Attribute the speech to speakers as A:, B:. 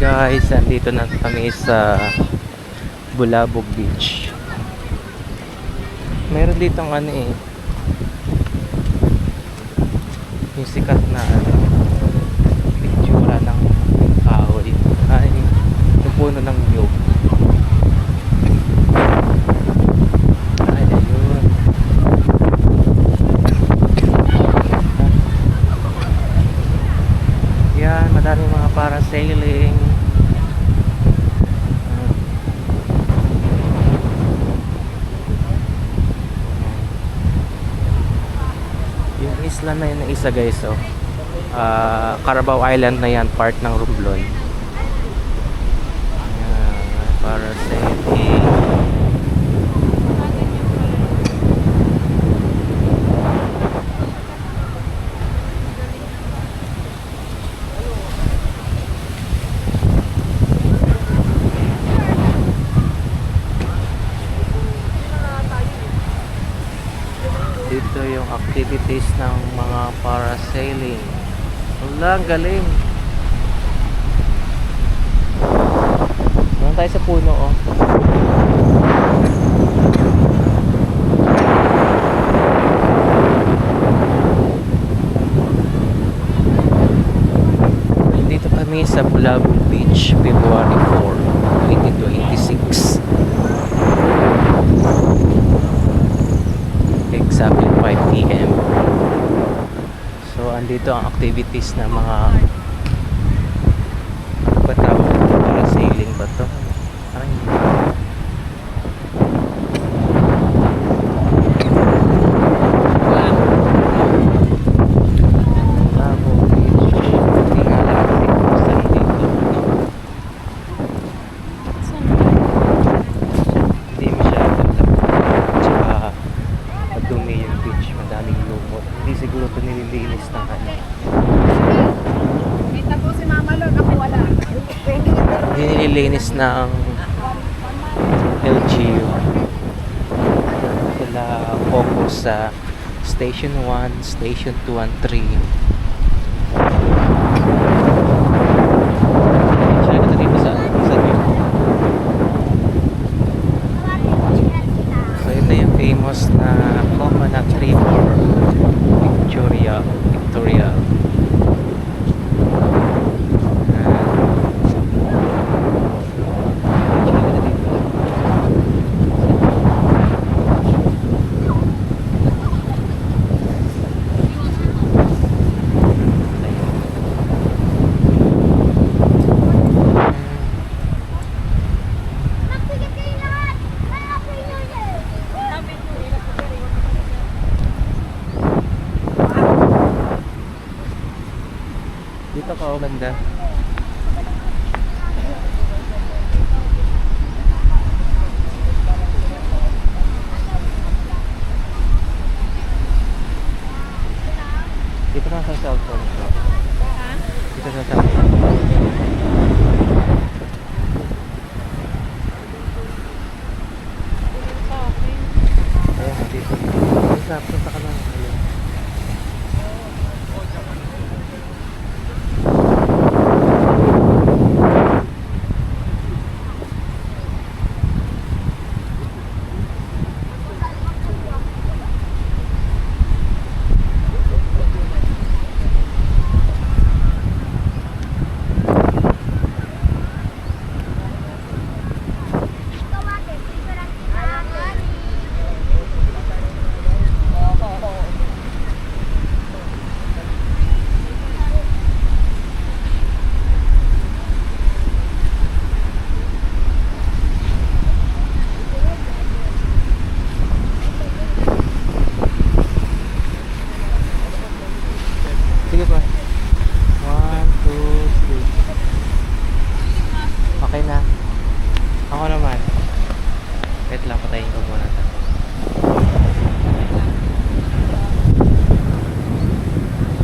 A: Guys, andito na kami sa Bulabog Beach. Meron ditong yung sikat na pictura ng kahoy ay yung puno ng nyug. Ay, ayun. Yan, madaming mga parasailing. Yung isla na yun na isa guys, Carabao Island na yan, part ng Romblon. Ayan, parasailing. Dito yung activities ng mga parasailing. Wala, ang galing. Doon tayo sa puno, oh. Dito kami sa Bulabog Beach, February 4, 2026. Exactly 5 PM. So andito ang activities ng mga patawag para sailing ba to? Ay. Bulabog Beach. Hindi nga lang kung saan dito, no? Hindi masyado tsaka madumi yung beach, madaming lumot. Hindi siguro ito nililinis ng
B: Kita po si Mama Lord, ako wala.
A: hindi nililinis ng LGU. Sila focus sa Station 1, Station 2 and 3. Siya na dito sa view. So ito yung famous na Coconut River, Victoria. Dito ka, banda. Dito na sa cellphone ko. Dito sa cellphone. Ayan, dito. Punta ka lang. Ayan. Sige pa. 1, 2, 3. Okay na.